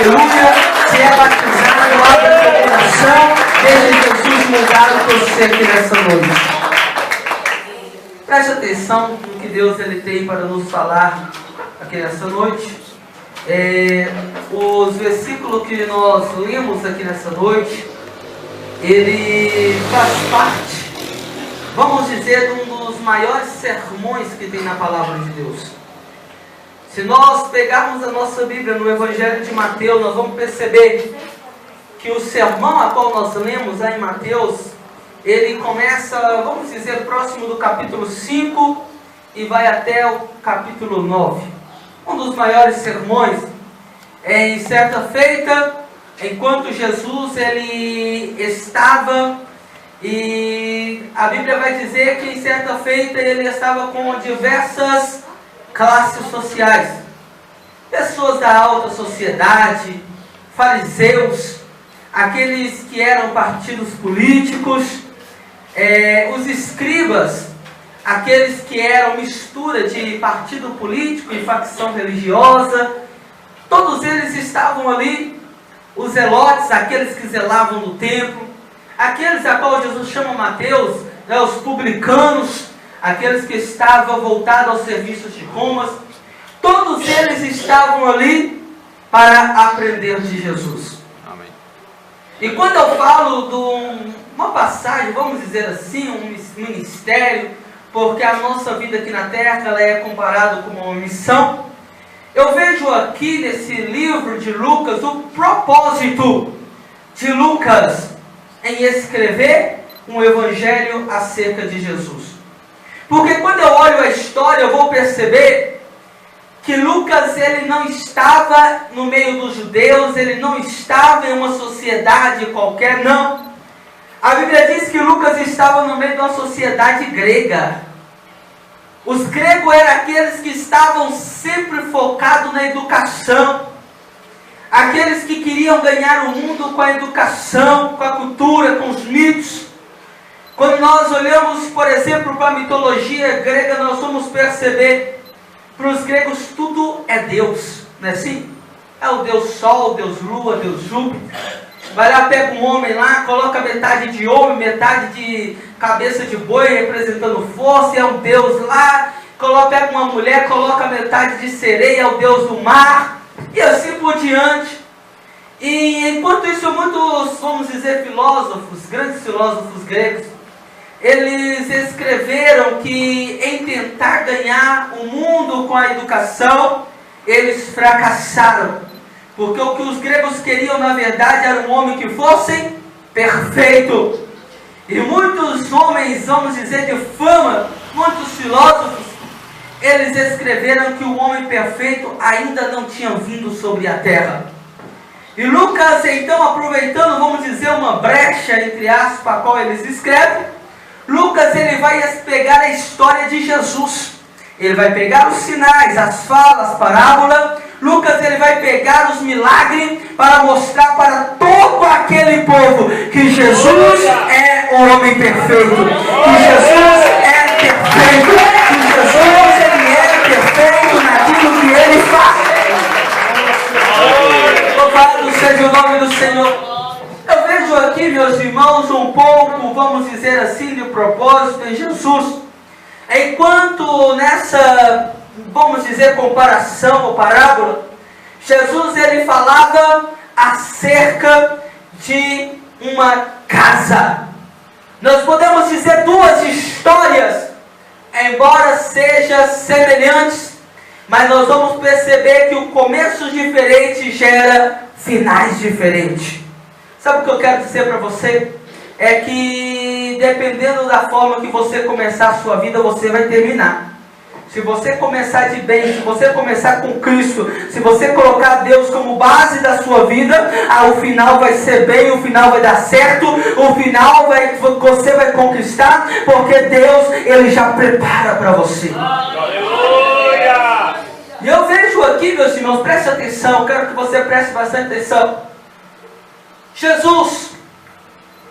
aleluia. Se é batizado, abra seu coração, deixe Jesus mudar o que você aqui nessa noite. Preste atenção no que Deus ele tem para nos falar aqui nessa noite. Os versículos que nós lemos aqui nessa noite, ele faz parte, vamos dizer, de um dos maiores sermões que tem na palavra de Deus. Se nós pegarmos a nossa Bíblia no Evangelho de Mateus, nós vamos perceber que o sermão a qual nós lemos lá em Mateus, ele começa, vamos dizer, próximo do capítulo 5 e vai até o capítulo 9. Um dos maiores sermões. Em certa feita, enquanto Jesus ele estava, e a Bíblia vai dizer que em certa feita ele estava com diversas classes sociais. Pessoas da alta sociedade, fariseus, aqueles que eram partidos políticos, os escribas, aqueles que eram mistura de partido político e facção religiosa, todos eles estavam ali. Os zelotes, aqueles que zelavam do templo, aqueles a qual Jesus chama Mateus, os publicanos, aqueles que estavam voltados aos serviços de Roma, todos eles estavam ali para aprender de Jesus. Amém. E quando eu falo de uma passagem, vamos dizer assim, um ministério, porque a nossa vida aqui na terra ela é comparada com uma missão, eu vejo aqui nesse livro de Lucas o propósito de Lucas em escrever um evangelho acerca de Jesus. Porque quando eu olho a história, eu vou perceber que Lucas ele não estava no meio dos judeus, ele não estava em uma sociedade qualquer, não. A Bíblia diz que Lucas estava no meio de uma sociedade grega. Os gregos eram aqueles que estavam sempre focados na educação, aqueles que queriam ganhar o mundo com a educação, com a cultura, com os mitos. Quando nós olhamos, por exemplo, para a mitologia grega, nós vamos perceber, para os gregos tudo é Deus, não é assim? É o Deus Sol, o Deus Lua, Deus Júpiter. Vai lá, pega um homem lá, coloca metade de homem, metade de cabeça de boi, representando força, é um Deus lá. Pega uma mulher, coloca metade de sereia, é o Deus do mar, e assim por diante. E enquanto isso, muitos, vamos dizer, filósofos, grandes filósofos gregos, eles escreveram que em tentar ganhar o mundo com a educação, eles fracassaram. Porque o que os gregos queriam, na verdade, era um homem que fosse perfeito. E muitos homens, vamos dizer, de fama, muitos filósofos, eles escreveram que o homem perfeito ainda não tinha vindo sobre a terra. E Lucas, então, aproveitando, vamos dizer, uma brecha, entre aspas, a qual eles escrevem, Lucas, ele vai pegar a história de Jesus. Ele vai pegar os sinais, as falas, as parábolas. Lucas, ele vai pegar os milagres para mostrar para todo aquele povo que Jesus é o homem perfeito, que Jesus é perfeito, que Jesus ele é perfeito naquilo que ele faz. Louvado seja o nome do Senhor. Eu vejo aqui, meus irmãos, um pouco, vamos dizer assim, de propósito em Jesus. Enquanto nessa, vamos dizer, comparação ou parábola, Jesus ele falava acerca de uma casa. Nós podemos dizer duas histórias, embora sejam semelhantes, mas nós vamos perceber que o começo diferente gera finais diferentes. Sabe o que eu quero dizer para você? É que dependendo da forma que você começar a sua vida, você vai terminar. Se você começar de bem, se você começar com Cristo, se você colocar Deus como base da sua vida, o final vai ser bem, o final vai dar certo, o final você vai conquistar, porque Deus ele já prepara para você. Aleluia! E eu vejo aqui, meus irmãos, preste atenção, quero que você preste bastante atenção. Jesus,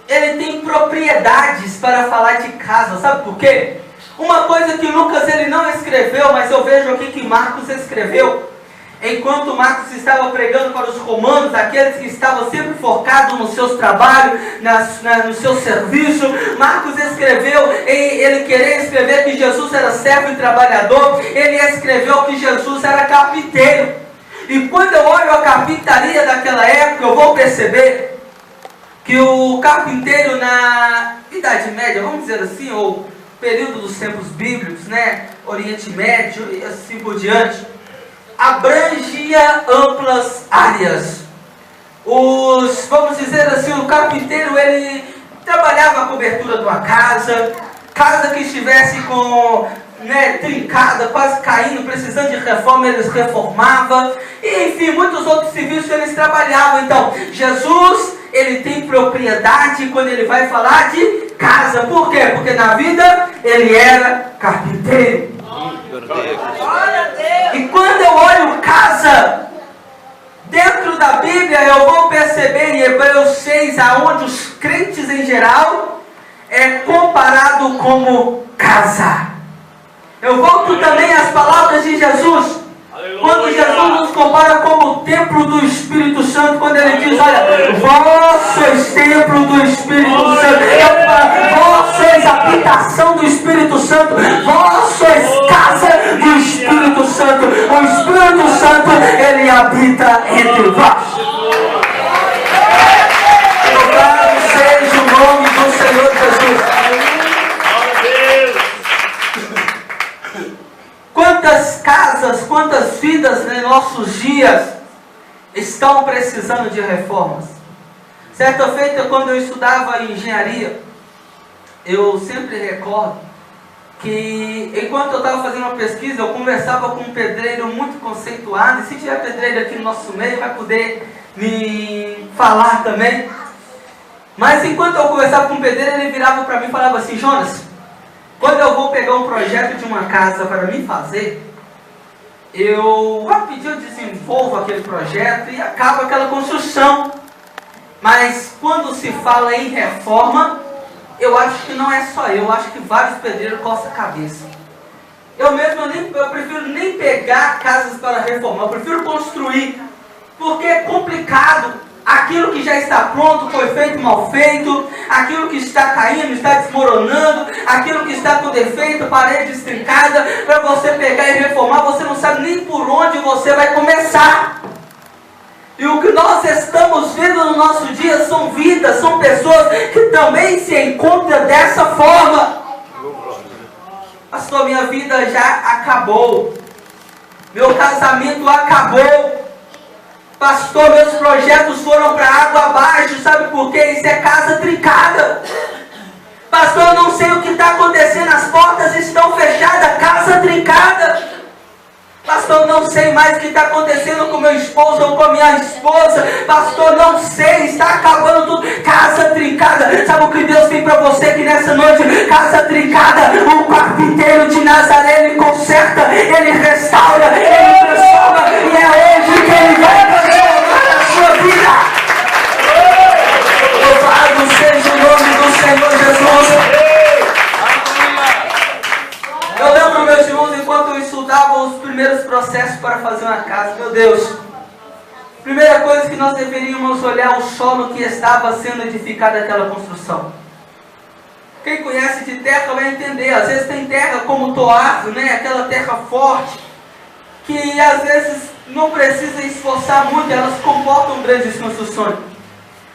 ele tem propriedades para falar de casa, sabe por quê? Uma coisa que Lucas ele não escreveu, mas eu vejo aqui que Marcos escreveu, Enquanto Marcos estava pregando para os romanos, aqueles que estavam sempre focados nos seus trabalhos, no seu serviço, Marcos escreveu, ele queria escrever que Jesus era servo e trabalhador, ele escreveu que Jesus era carpinteiro. E quando eu olho a carpintaria daquela época, eu vou perceber que o carpinteiro na Idade Média, vamos dizer assim, ou período dos tempos bíblicos, né, Oriente Médio e assim por diante, abrangia amplas áreas. Vamos dizer assim, o carpinteiro, ele trabalhava a cobertura de uma casa que estivesse trincada, quase caindo, precisando de reforma, eles reformavam, e enfim, muitos outros serviços eles trabalhavam. Então, Jesus, ele tem propriedade quando ele vai falar de casa. Por quê? Porque na vida ele era carpinteiro. E quando eu olho casa, dentro da Bíblia eu vou perceber em Hebreus 6, aonde os crentes em geral é comparado como casa. Eu volto também às palavras de Jesus. Quando Jesus nos compara como o templo do Espírito Santo, quando ele diz, olha, vós sois templo do Espírito Santo, vós sois habitação do Espírito Santo, vós sois casa do Espírito Santo. O Espírito Santo, ele habita entre vós. Louvado seja o nome do Senhor Jesus. Quantas casas, quantas vidas em nossos dias estão precisando de reformas? Certa feita, quando eu estudava em engenharia, eu sempre recordo que enquanto eu estava fazendo uma pesquisa, eu conversava com um pedreiro muito conceituado, e se tiver pedreiro aqui no nosso meio, vai poder me falar também. Mas enquanto eu conversava com um pedreiro, ele virava para mim e falava assim, Jonas, quando eu vou pegar um projeto de uma casa para mim fazer, eu rapidinho desenvolvo aquele projeto e acaba aquela construção. Mas quando se fala em reforma, eu acho que não é só eu acho que vários pedreiros coçam a cabeça. Eu prefiro nem pegar casas para reformar, eu prefiro construir, porque é complicado. Aquilo que já está pronto foi feito mal feito, aquilo que está caindo, está desmoronando, aquilo que está com defeito, parede estrincada, para você pegar e reformar, você não sabe nem por onde você vai começar. E o que nós estamos vendo no nosso dia são vidas, são pessoas que também se encontram dessa forma. Pastor, minha vida já acabou, meu casamento acabou. Pastor, meus projetos foram para água abaixo, sabe por quê? Isso é casa trincada. Pastor, eu não sei o que está acontecendo, as portas estão fechadas, casa trincada. Pastor, eu não sei mais o que está acontecendo com meu esposo ou com a minha esposa. Pastor, não sei, está acabando tudo, casa trincada. Sabe o que Deus tem para você aqui nessa noite? Casa trincada, o carpinteiro de Nazaré, ele conserta, ele restaura, ele transforma, e é hoje que ele vai transformar a sua vida. Louvado seja o nome do Senhor Jesus. Eu lembro, meus irmãos, enquanto eu estudava os primeiros processos para fazer uma casa, meu Deus, primeira coisa que nós deveríamos olhar o solo que estava sendo edificada aquela construção. Quem conhece de terra vai entender, às vezes tem terra como toado, né? Aquela terra forte, que às vezes não precisa esforçar muito, elas comportam grandes construções.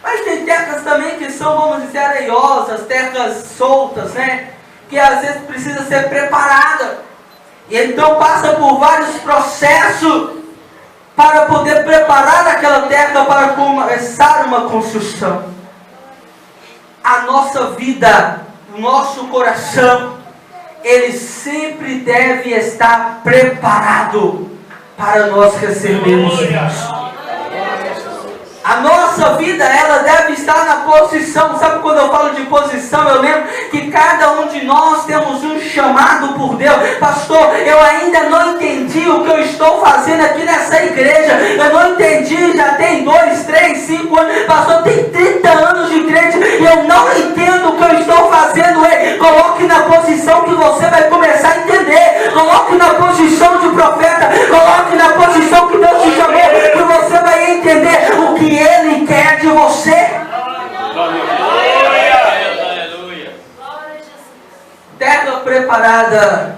Mas tem terras também que são, vamos dizer, areiosas, terras soltas, né? Que às vezes precisa ser preparada. E então passa por vários processos para poder preparar aquela terra para começar uma construção. A nossa vida, o nosso coração, ele sempre deve estar preparado para nós recebermos isso. A nossa vida, ela deve estar na posição. Sabe quando eu falo de posição, eu lembro que cada um de nós temos um chamado por Deus. Pastor, eu ainda não entendi o que eu estou fazendo aqui nessa igreja. Eu não entendi, já tem 2, 3, 5 anos. Pastor, tem 30 anos de crente e eu não entendo o que eu estou fazendo. Ei, coloque na posição que você vai começar a entender. Coloque na posição de profeta. Coloque na posição que Deus te preparada,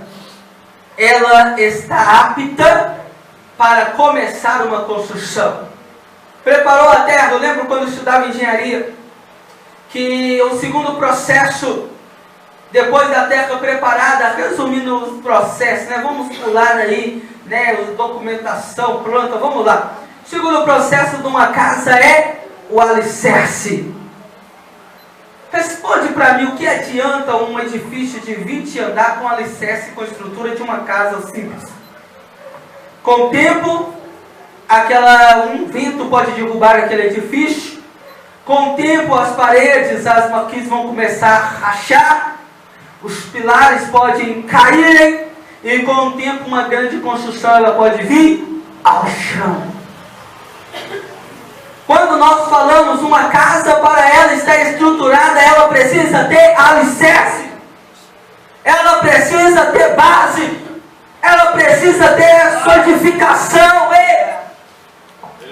ela está apta para começar uma construção. Preparou a terra. Eu lembro quando eu estudava engenharia, que o segundo processo, depois da terra preparada, resumindo os processos, né? Vamos pular aí, né? Documentação, planta, vamos lá. O segundo processo de uma casa é o alicerce. Responde para mim, o que adianta um edifício de 20 andar com alicerce, com a estrutura de uma casa simples? Com o tempo, um vento pode derrubar aquele edifício. Com o tempo, as paredes, as maquis vão começar a rachar. Os pilares podem caírem. E com o tempo, uma grande construção ela pode vir ao chão. Quando nós falamos uma casa, para ela estar estruturada, ela precisa ter alicerce, ela precisa ter base, ela precisa ter solidificação.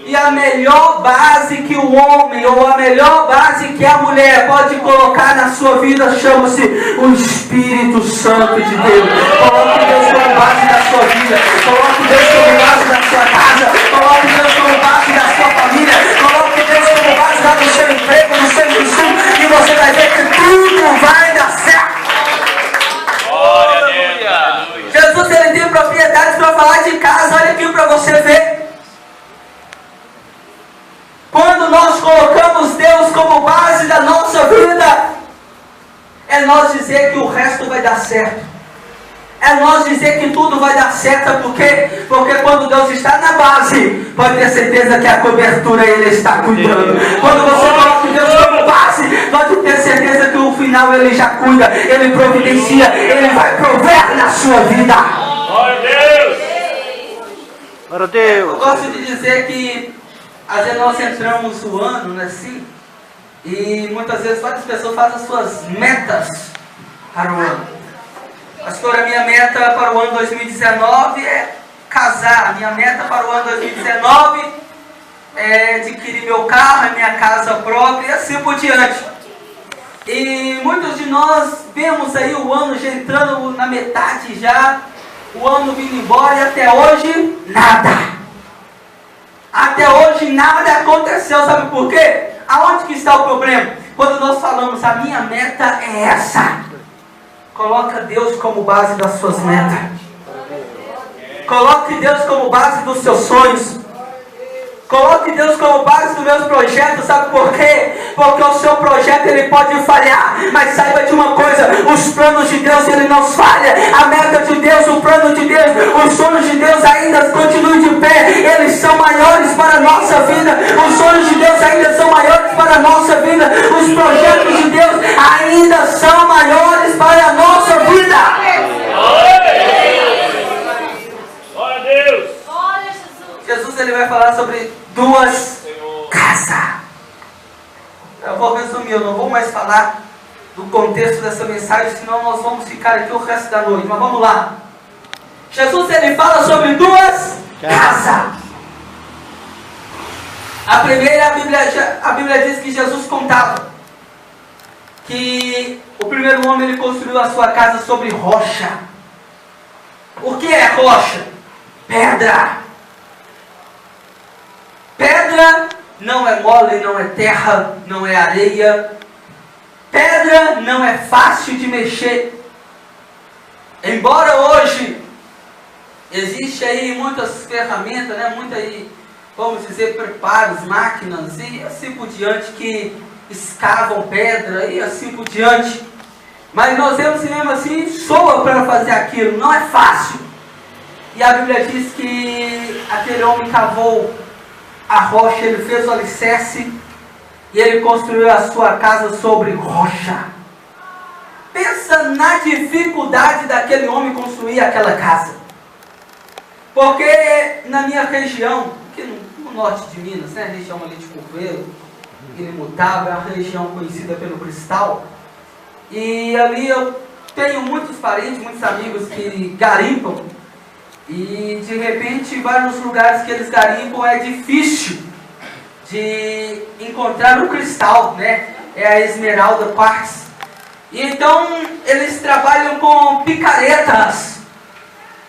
E a melhor base que o homem, ou a melhor base que a mulher pode colocar na sua vida, chama-se o Espírito Santo de Deus. Coloque Deus como base da sua vida, coloque Deus como base da sua casa, coloque Deus como base da sua família, coloque Deus como base lá do seu emprego, no seu ensino, e você vai ver que tudo vai dar certo. Glória a Deus. Jesus, ele tem propriedades para falar de casa. Olha aqui para você ver. Quando nós colocamos Deus como base da nossa vida, é nós dizer que o resto vai dar certo. É nós dizer que tudo vai dar certo. Por quê? Porque quando Deus está na base, pode ter certeza que a cobertura Ele está cuidando. Quando você coloca Deus como base, pode ter certeza que o final Ele já cuida, Ele providencia, Ele vai prover na sua vida. Glória a Deus! Glória a Deus! Eu gosto de dizer que às vezes nós entramos o ano, né, assim, e muitas vezes várias pessoas fazem as suas metas para o ano. Pastor, a minha meta para o ano 2019 é casar. A minha meta para o ano 2019 é adquirir meu carro, a minha casa própria e assim por diante. E muitos de nós vemos aí o ano já entrando na metade já, o ano vindo embora e até hoje nada. Até hoje nada aconteceu, sabe por quê? Aonde que está o problema? Quando nós falamos, a minha meta é essa. Coloca Deus como base das suas metas. Coloque Deus como base dos seus sonhos. Coloque Deus como base dos meus projetos, sabe por quê? Porque o seu projeto ele pode falhar, mas saiba de uma coisa, os planos de Deus ele não falha, a meta de Deus, o plano de Deus, os sonhos de Deus ainda continuam de pé, eles são maiores para a nossa vida, os sonhos de Deus ainda são maiores para a nossa vida, os projetos de Deus ainda são maiores para a nossa vida. Glória a Deus! Jesus ele vai falar sobre duas casas. Eu vou resumir, eu não vou mais falar do contexto dessa mensagem, senão nós vamos ficar aqui o resto da noite. Mas vamos lá. Jesus ele fala sobre duas casas. A primeira, a Bíblia diz que Jesus contava que o primeiro homem ele construiu a sua casa sobre rocha. O que é rocha? Pedra. Pedra não é mole, não é terra, não é areia. Pedra não é fácil de mexer. Embora hoje existe aí muitas ferramentas, né? Muitas aí, vamos dizer, preparos, máquinas e assim por diante que escavam pedra e assim por diante. Mas nós vemos mesmo assim, soa para fazer aquilo, não é fácil. E a Bíblia diz que aquele homem cavou a rocha, ele fez o alicerce e ele construiu a sua casa sobre rocha. Pensa na dificuldade daquele homem construir aquela casa. Porque na minha região, aqui no norte de Minas, né, a região ali de Curveiro, Ilimutaba, é a região conhecida pelo cristal. E ali eu tenho muitos parentes, muitos amigos que garimpam. E de repente, vários lugares que eles garimpam é difícil de encontrar o cristal, né? É a esmeralda quartz. E então eles trabalham com picaretas.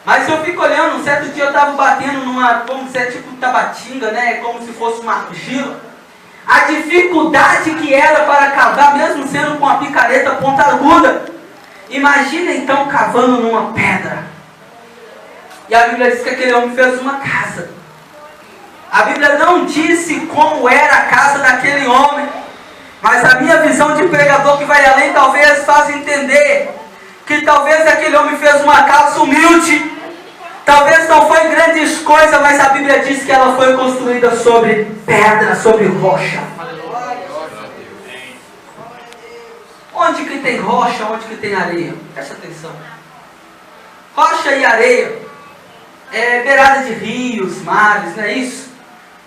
Mas eu fico olhando, um certo dia eu estava batendo numa, vamos dizer, tipo tabatinga, né? Como se fosse uma argila. A dificuldade que era para cavar, mesmo sendo com a picareta pontaguda. Imagina então cavando numa pedra. E a Bíblia diz que aquele homem fez uma casa. A Bíblia não disse como era a casa daquele homem. Mas a minha visão de pregador que vai além talvez faz entender que talvez aquele homem fez uma casa humilde. Talvez não foi grandes coisas, mas a Bíblia diz que ela foi construída sobre pedra, sobre rocha. Onde que tem rocha, onde que tem areia? Presta atenção. Rocha e areia é beirada de rios, mares, não é isso?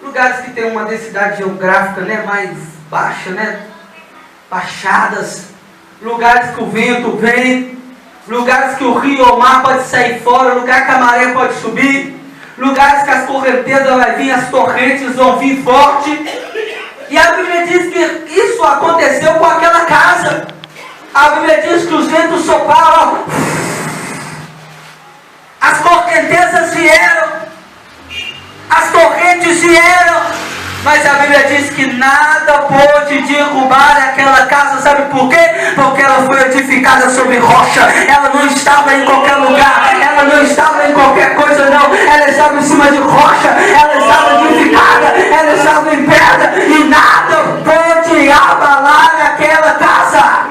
Lugares que tem uma densidade geográfica, né, mais baixa, né? Baixadas. Lugares que o vento vem. Lugares que o rio ou o mar pode sair fora. Lugar que a maré pode subir. Lugares que as correntezas vão vir, as torrentes vão vir forte. E a Bíblia diz que isso aconteceu com aquela casa. A Bíblia diz que os ventos sopraram. As correntezas vieram. As torrentes vieram, mas a Bíblia diz que nada pôde derrubar aquela casa, sabe por quê? Porque ela foi edificada sobre rocha, ela não estava em qualquer lugar, ela não estava em qualquer coisa não, ela estava em cima de rocha, ela estava edificada, ela estava em pedra, e nada pôde abalar aquela casa.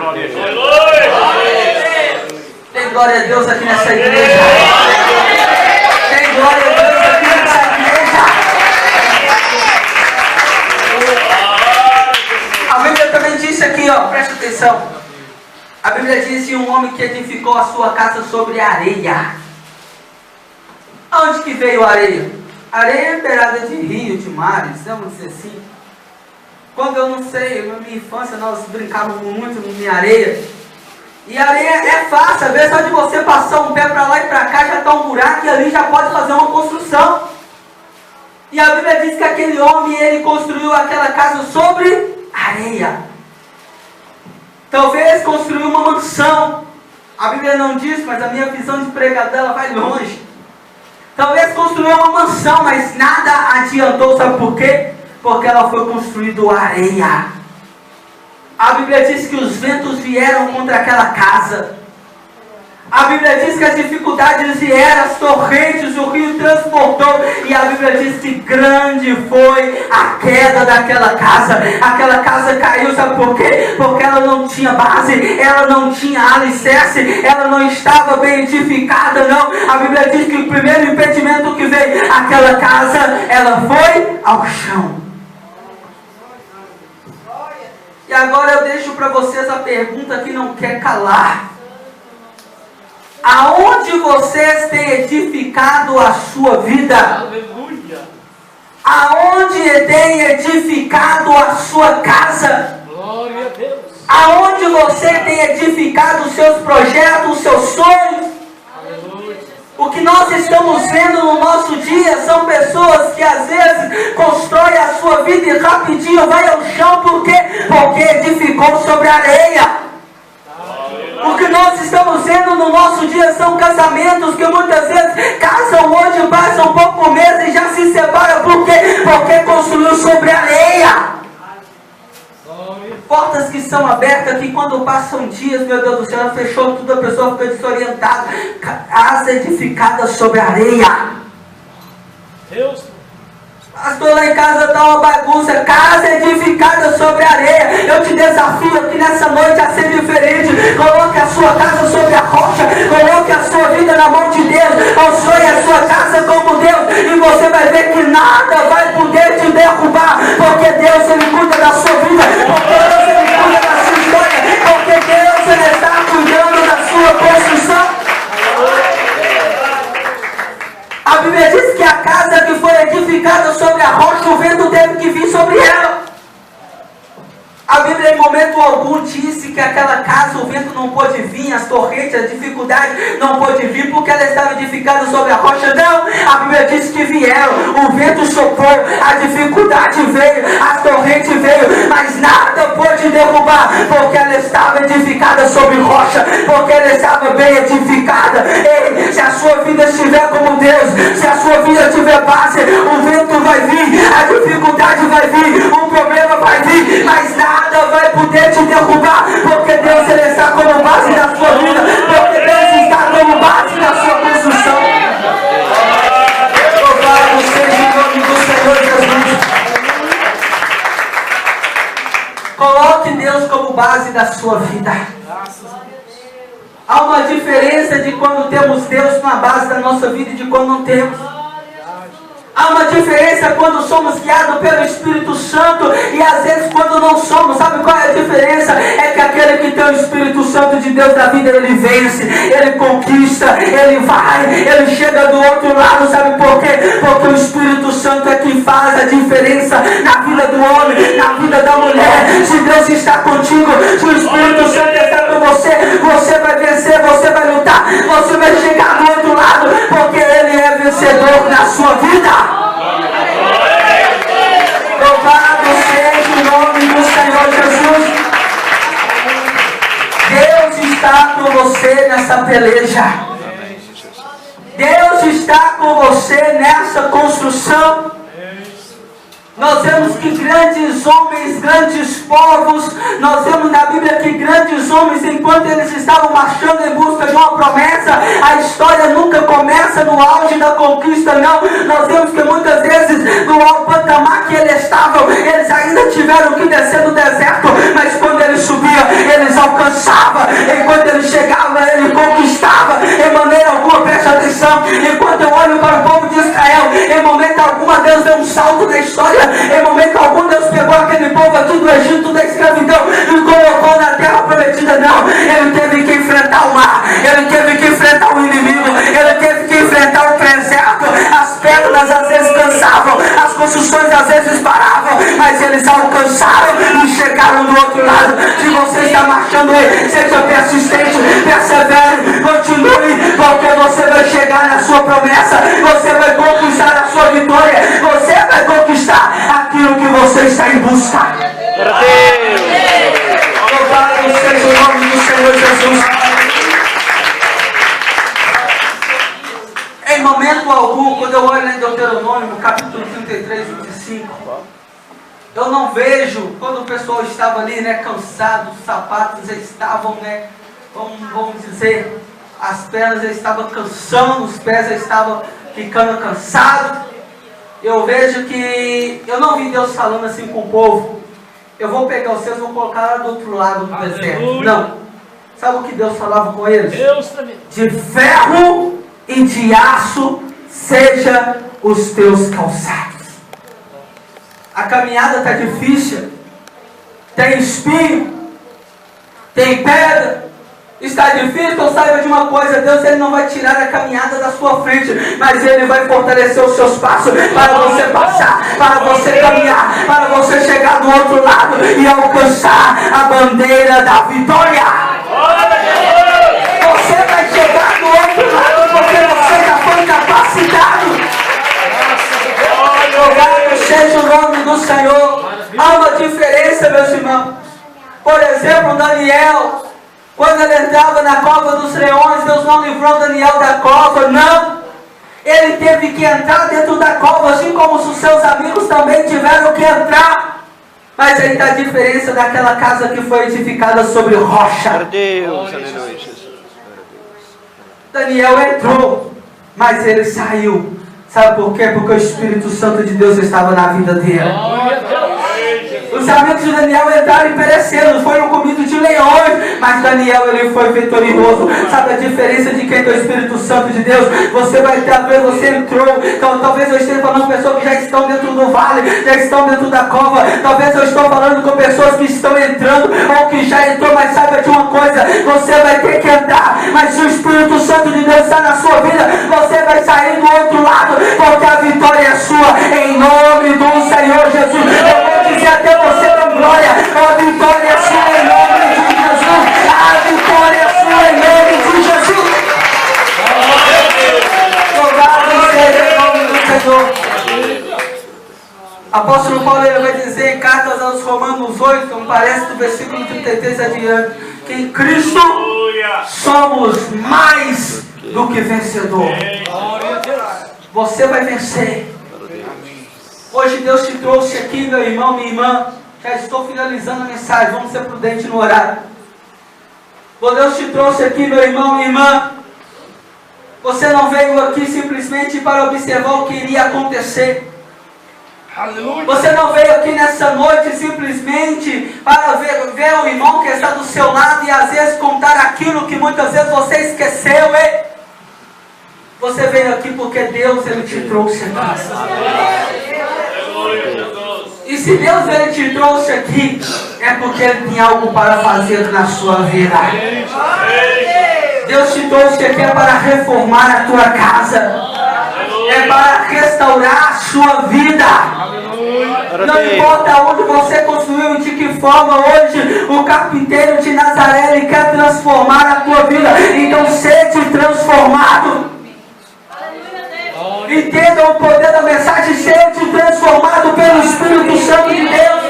Tem glória a Deus aqui nessa igreja. Tem glória a Deus aqui nessa igreja. A Bíblia também disse aqui, ó, presta atenção. A Bíblia diz que um homem que edificou a sua casa sobre areia. Aonde que veio a areia? Areia é beirada de rio, de mares, vamos dizer assim. Quando eu não sei, na minha infância nós brincávamos muito em areia. E a areia é fácil, às vezes só de você passar um pé para lá e para cá já está um buraco e ali já pode fazer uma construção. E a Bíblia diz que aquele homem, ele construiu aquela casa sobre areia. Talvez construiu uma mansão. A Bíblia não diz, mas a minha visão de pregador ela vai longe. Talvez construiu uma mansão, mas nada adiantou, sabe por quê? Porque ela foi construída areia. A Bíblia diz que os ventos vieram contra aquela casa. A Bíblia diz que as dificuldades vieram, as torrentes, o rio transportou. E a Bíblia diz que grande foi a queda daquela casa. Aquela casa caiu, sabe por quê? Porque ela não tinha base, ela não tinha alicerce, ela não estava bem edificada, não. A Bíblia diz que o primeiro impedimento que veio, aquela casa, ela foi ao chão. E agora eu deixo para vocês a pergunta que não quer calar. Aonde vocês têm edificado a sua vida? Aleluia. Aonde tem edificado a sua casa? Glória a Deus. Aonde você tem edificado os seus projetos, os seus sonhos? Aleluia. O que nós estamos vendo no nosso dia são pessoas que às vezes constroem a sua vida e rapidinho vai ao chão. Por quê? Porque edificou sobre a areia. O que nós estamos vendo no nosso dia são casamentos que muitas vezes casam hoje, passam pouco mês e já se separam. Por quê? Porque construiu sobre areia. Portas que são abertas, que quando passam dias, meu Deus do céu, fechou tudo, a pessoa fica desorientada. Casa edificada sobre areia. Deus. Pastor, lá em casa está uma bagunça. Casa edificada sobre areia. Eu te desafio aqui nessa noite a ser diferente. Coloque a sua casa sobre a rocha. Coloque a sua vida na mão de Deus. Abençoe a sua casa como Deus. E você vai ver que nada vai poder te derrubar. Porque Deus, Ele cuida da sua vida. Porque Deus, Ele cuida da sua história. Porque Deus, Ele está cuidando da sua construção. A Bíblia diz que a casa que foi edificada sobre a rocha, o vento teve que vir sobre ela. A Bíblia em momento algum disse que aquela casa o vento não pôde vir, as torrentes, a dificuldade não pôde vir porque ela estava edificada sobre a rocha. Não, a Bíblia diz que vieram, o vento soprou, a dificuldade veio, as torrentes veio, mas nada pôde derrubar porque ela estava edificada sobre rocha, porque ela estava bem edificada. Ei, se a sua vida estiver como Deus, se a sua vida tiver base, o vento vai vir, a dificuldade vai vir, o problema vai vir, mas nada vai poder te derrubar, porque Deus ele está como base da sua vida, porque Deus está como base da sua construção. Louvado seja o nome do Senhor Jesus. Coloque Deus como base da sua vida. Há uma diferença de quando temos Deus na base da nossa vida e de quando não temos. Há uma diferença quando somos guiados pelo Espírito Santo e às vezes quando não somos. Sabe qual é a diferença? É que aquele que tem o Espírito Santo de Deus na vida, ele vence, ele conquista, ele vai, ele chega do outro lado. Sabe por quê? Porque o Espírito Santo é quem faz a diferença na vida do homem, na vida da mulher. Se Deus está contigo, se o Espírito Santo está com você, você vai vencer, você vai lutar, você vai chegar do outro lado, porque ele é vencedor na sua vida. Louvado seja o nome do Senhor Jesus. Deus está com você nessa peleja. Deus está com você nessa construção. Nós vemos que grandes homens, grandes povos, nós vemos na Bíblia que grandes homens, enquanto eles estavam marchando em busca de uma promessa, a história nunca começa no auge da conquista, não. Nós vemos que muitas vezes no alto patamar que eles estavam, eles ainda tiveram que descer do deserto, mas quando ele subia, eles alcançavam. Enquanto ele chegava, ele conquistava. Em maneira alguma, preste atenção, enquanto eu olho para o povo de Israel, em momento algum Deus deu um salto na história. Em momento algum Deus pegou aquele povo aqui do Egito, da escravidão, e colocou na terra prometida. Não, ele teve que enfrentar o mar, ele teve que enfrentar o inimigo, ele teve que enfrentar o deserto. As pedras às vezes cansavam, as construções às vezes paravam, mas eles alcançaram e chegaram do outro lado. Se você está marchando aí, seja persistente, persevere, continue, porque você vai chegar na sua promessa, você vai conquistar a sua vitória, você vai conquistar aquilo que você está em busca. Louvado seja o nome do Senhor Jesus. Em momento algum, quando eu olho em Deuteronômio, capítulo 33, 25, eu não vejo, quando o pessoal estava ali, cansado, os sapatos estavam, vamos dizer, as pernas estavam cansando, os pés estavam ficando cansados. Eu vejo que, eu não vi Deus falando assim com o povo, eu vou pegar os seus e vou colocar lá do outro lado do deserto. Não. Sabe o que Deus falava com eles? De ferro e de aço seja os teus calçados. A caminhada está difícil, tem espinho, tem pedra, está difícil. Então saiba de uma coisa, Deus ele não vai tirar a caminhada da sua frente, mas Ele vai fortalecer os seus passos para você passar, para você caminhar, para você chegar do outro lado e alcançar a bandeira da vitória. Você vai chegar do outro lado porque você já foi capacitado. Louvado seja o nome do Senhor. Há uma diferença, meus irmãos. Por exemplo, Daniel, quando ele entrava na cova dos leões, Deus não livrou Daniel da cova, não. Ele teve que entrar dentro da cova, assim como os seus amigos também tiveram que entrar. Mas aí está a diferença daquela casa que foi edificada sobre rocha. Deus, aleluia, Jesus. Daniel entrou, mas ele saiu. Sabe por quê? Porque o Espírito Santo de Deus estava na vida dele. Os amigos de Daniel entraram e pereceram, foram comidos de leões, mas Daniel ele foi vitorioso. Sabe a diferença de quem tem o Espírito Santo de Deus? Você vai ter, talvez você entrou, então talvez eu esteja falando com pessoas que já estão dentro do vale, já estão dentro da cova, talvez eu estou falando com pessoas que estão entrando ou que já entrou, mas saiba de uma coisa, você vai ter que entrar, mas se o Espírito Santo de Deus está na sua vida, você vai sair do outro lado, porque a vitória é sua, em nome do Senhor Jesus. Eu vou dizer até você com glória, a vitória Apóstolo Paulo ele vai dizer em cartas aos Romanos 8, me parece do versículo 33 adiante, que em Cristo somos mais do que vencedor. Você vai vencer. Hoje Deus te trouxe aqui, meu irmão, minha irmã. Já estou finalizando a mensagem, vamos ser prudentes no horário. Deus te trouxe aqui, meu irmão, minha irmã. Você não veio aqui simplesmente para observar o que iria acontecer. Aleluia. Você não veio aqui nessa noite simplesmente para ver o irmão que está do seu lado e às vezes contar aquilo que muitas vezes você esqueceu, hein? Você veio aqui porque Deus ele te trouxe aqui. E se Deus ele te trouxe aqui, é porque Ele tem algo para fazer na sua vida. Deus te trouxe aqui é para reformar a tua casa. É para restaurar a sua vida. Não importa onde você construiu e de que forma hoje o carpinteiro de Nazaré ele quer transformar a tua vida. Então seja transformado. Entenda o poder da mensagem, seja transformado pelo Espírito Santo de Deus.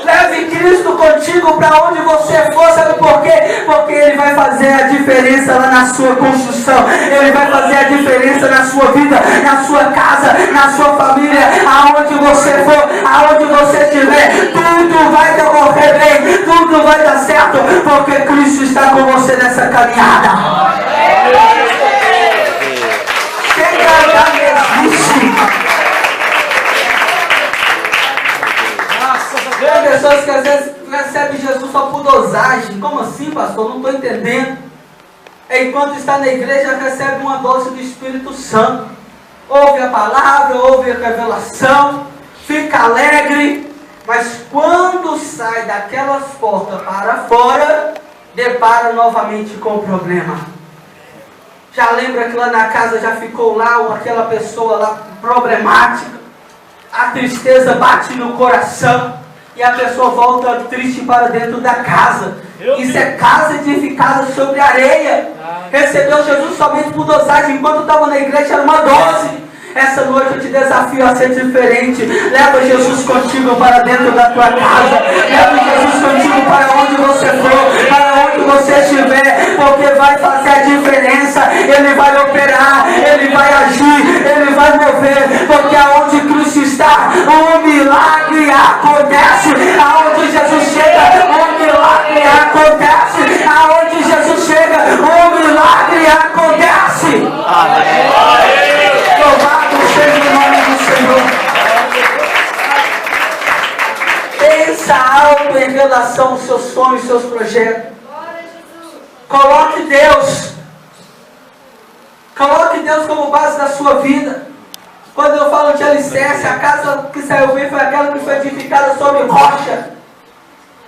Leve Cristo contigo para onde você for, sabe por quê? Porque Ele vai fazer a diferença lá na sua construção. Ele vai fazer a diferença na sua vida, na sua casa, na sua família, aonde você for, aonde você estiver, tudo vai decorrer bem, tudo vai dar certo, porque Cristo está com você nessa caminhada. Tem pessoas que às vezes recebem Jesus só por dosagem. Como assim, pastor? Não estou entendendo. Enquanto está na igreja, recebe uma dose do Espírito Santo. Ouve a palavra, ouve a revelação, fica alegre. Mas quando sai daquelas portas para fora, depara novamente com o problema. Já lembra que lá na casa já ficou lá aquela pessoa lá problemática. A tristeza bate no coração. E a pessoa volta triste para dentro da casa. Isso é casa edificada sobre areia. Recebeu Jesus somente por dosagem. Enquanto estava na igreja era uma dose. Essa noite eu te desafio a ser diferente. Leva Jesus contigo para dentro da tua casa. Leva Jesus contigo para onde você for, para onde você estiver, porque vai fazer a diferença. Ele vai operar, Ele vai agir, Ele vai mover, porque aonde Cristo está, o milagre acontece. Aonde Jesus chega, o milagre acontece. Aonde Jesus chega, o milagre acontece. Amém. Louvado seja o nome do Senhor. Pensa alto em relação aos seus sonhos, seus projetos. Coloque Deus como base da sua vida. Quando eu falo de alicerce, a casa que saiu bem foi aquela que foi edificada sobre rocha.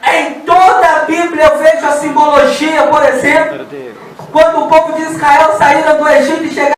Em toda a Bíblia eu vejo a simbologia, por exemplo, quando o povo de Israel saíram do Egito e chegaram